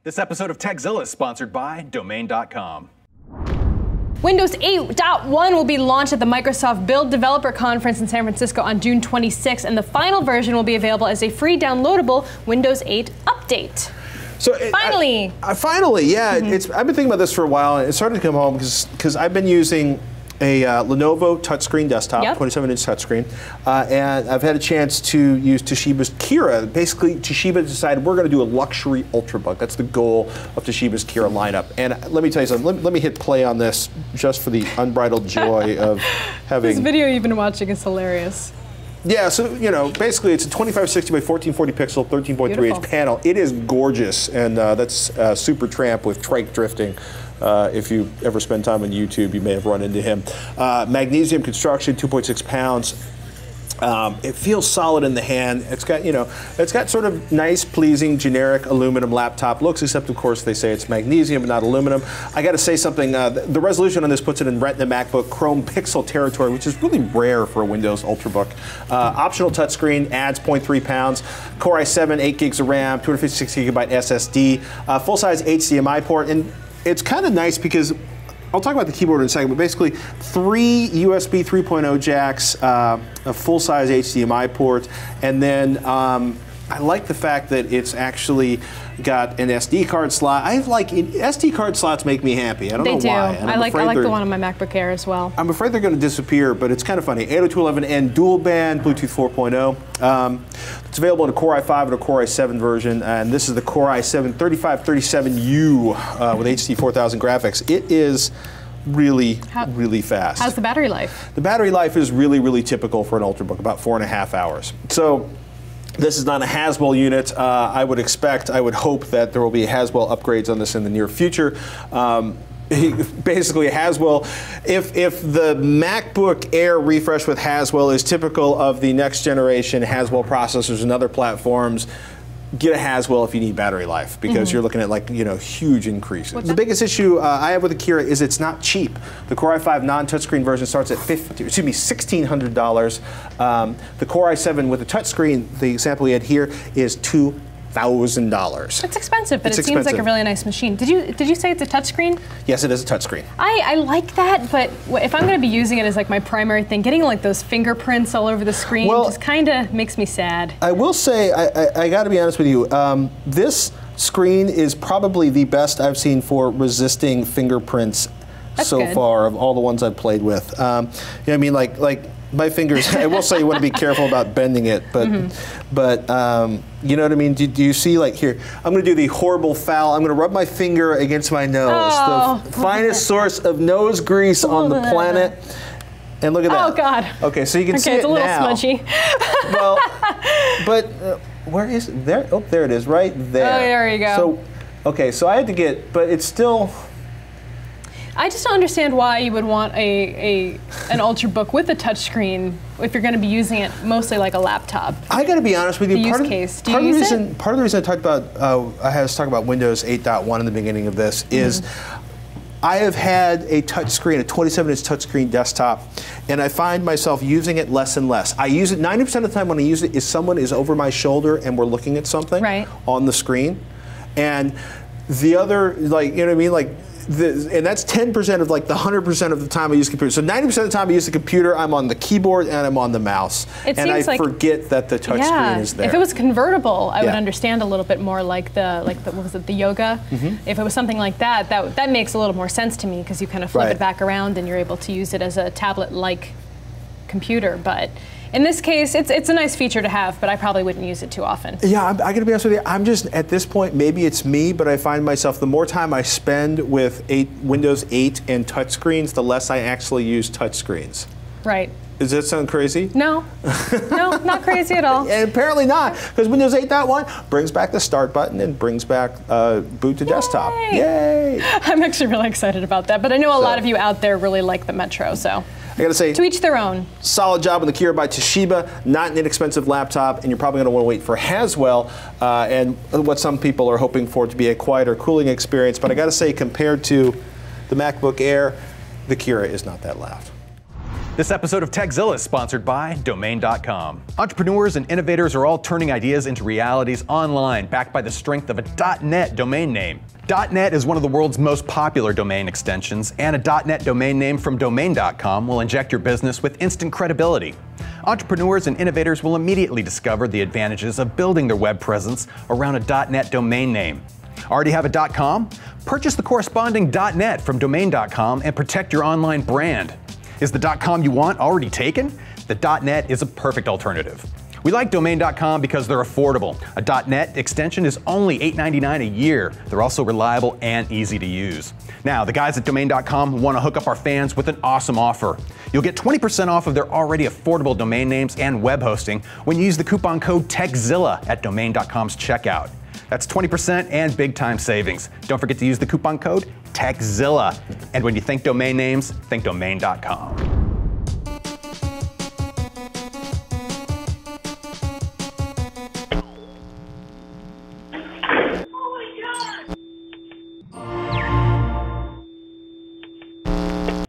This episode of TechZilla is sponsored by Domain.com. Windows 8.1 will be launched at the Microsoft Build Developer Conference in San Francisco on June 26th, and the final version will be available as a free downloadable Windows 8 update. So finally, finally, yeah. I've been thinking about this for a while, and it started to come home because I've been using a Lenovo touchscreen desktop, 27-inch touchscreen, and I've had a chance to use Toshiba's Kira. Basically, Toshiba decided we're going to do a luxury Ultrabook. That's the goal of Toshiba's Kira lineup. And let me tell you something. Let me hit play on this just for the unbridled joy of having. This video you've been watching is hilarious. Yeah, so, you know, basically it's a 2560 by 1440 pixel, 13.3 inch panel. It is gorgeous, and that's Super Tramp with trike drifting. If you ever spend time on YouTube, you may have run into him. Magnesium construction, 2.6 pounds. It feels solid in the hand. It's got, you know, it's got sort of nice, pleasing, generic aluminum laptop looks, except of course they say it's magnesium and not aluminum. I got to say something. The resolution on this puts it in Retina MacBook Chrome Pixel territory, which is really rare for a Windows Ultrabook. Optional touchscreen, adds 0.3 pounds. Core i7, 8 gigs of RAM, 256 gigabyte SSD, full-size HDMI port, and it's kind of nice because I'll talk about the keyboard in a second, but basically 3 USB 3.0 jacks, a full-size HDMI port, and then I like the fact that it's actually got an SD card slot. SD card slots make me happy. I don't know why. They do. I like the one on my MacBook Air as well. I'm afraid they're going to disappear, but it's kind of funny. 802.11n dual band, Bluetooth 4.0. It's available in a Core i5 and a Core i7 version, and this is the Core i7 3537U with HD 4000 graphics. It is really fast. How's the battery life? The battery life is really typical for an Ultrabook, about 4.5 hours. So this is not a Haswell unit. I would hope that there will be Haswell upgrades on this in the near future. Basically, Haswell, if the MacBook Air refresh with Haswell is typical of the next generation Haswell processors and other platforms, get a Haswell if you need battery life, because you're looking at, like, you know, huge increases. The biggest issue I have with the Kira is it's not cheap. The Core i5 non-touchscreen version starts at $1,600. The Core i7 with the touchscreen, the example we had here, is $2,000. It's expensive, but it seems like a really nice machine. Did you say it's a touchscreen? Yes, it is a touchscreen. I like that, but if I'm going to be using it as like my primary thing, getting like those fingerprints all over the screen just kind of makes me sad. I will say, I got to be honest with you, this screen is probably the best I've seen for resisting fingerprints so far of all the ones I've played with. You know what I mean? Like my fingers, I will say you want to be careful about bending it, but you know what I mean? Do you see, like, here, I'm going to do the horrible foul. I'm going to rub my finger against my nose, the finest source of nose grease on the planet. And look at that. Oh, God. Okay, so you can see it now. It's a little smudgy. Well, but where is it? There? Oh, there it is, right there. Oh, there you go. So, okay, so I had to get, but it's still. I just don't understand why you would want an Ultrabook with a touchscreen if you're going to be using it mostly like a laptop. I got to be honest with you. Part of the reason I talked about I was talking about Windows 8.1 in the beginning of this is I have had a touchscreen, a 27-inch touchscreen desktop, and I find myself using it less and less. I use it 90% of the time when I use it is someone is over my shoulder and we're looking at something on the screen, and the other, like, you know what I mean, like. And that's 10% of like the 100% of the time I use the computer. So 90% of the time I use the computer, I'm on the keyboard and I'm on the mouse. And I forget that the touchscreen is there. If it was convertible, I would understand a little bit more, like the what was it, the Yoga? If it was something like that, that makes a little more sense to me, because you kind of flip it back around and you're able to use it as a tablet-like computer. But in this case, it's a nice feature to have, but I probably wouldn't use it too often. Yeah, I gotta be honest with you, I'm just, at this point, maybe it's me, but I find myself, the more time I spend with Windows 8 and touchscreens, the less I actually use touchscreens. Right. Does that sound crazy? No. No, not crazy at all. And apparently not, because Windows 8.1 brings back the start button and brings back boot to desktop. Yay! I'm actually really excited about that, but I know a lot of you out there really like the Metro, so. I gotta say, to each their own. Solid job on the Kira by Toshiba, not an inexpensive laptop, and you're probably gonna wanna wait for Haswell, and what some people are hoping for to be a quieter cooling experience, but I gotta say, compared to the MacBook Air, the Kira is not that loud. This episode of TechZilla is sponsored by Domain.com. Entrepreneurs and innovators are all turning ideas into realities online, backed by the strength of a .net domain name. .net is one of the world's most popular domain extensions, and a .net domain name from Domain.com will inject your business with instant credibility. Entrepreneurs and innovators will immediately discover the advantages of building their web presence around a .net domain name. Already have a .com? Purchase the corresponding .net from Domain.com and protect your online brand. Is the .com you want already taken? The .net is a perfect alternative. We like Domain.com because they're affordable. A .net extension is only $8.99 a year. They're also reliable and easy to use. Now, the guys at Domain.com want to hook up our fans with an awesome offer. You'll get 20% off of their already affordable domain names and web hosting when you use the coupon code TechZilla at Domain.com's checkout. That's 20% and big time savings. Don't forget to use the coupon code TechZilla. And when you think domain names, think Domain.com.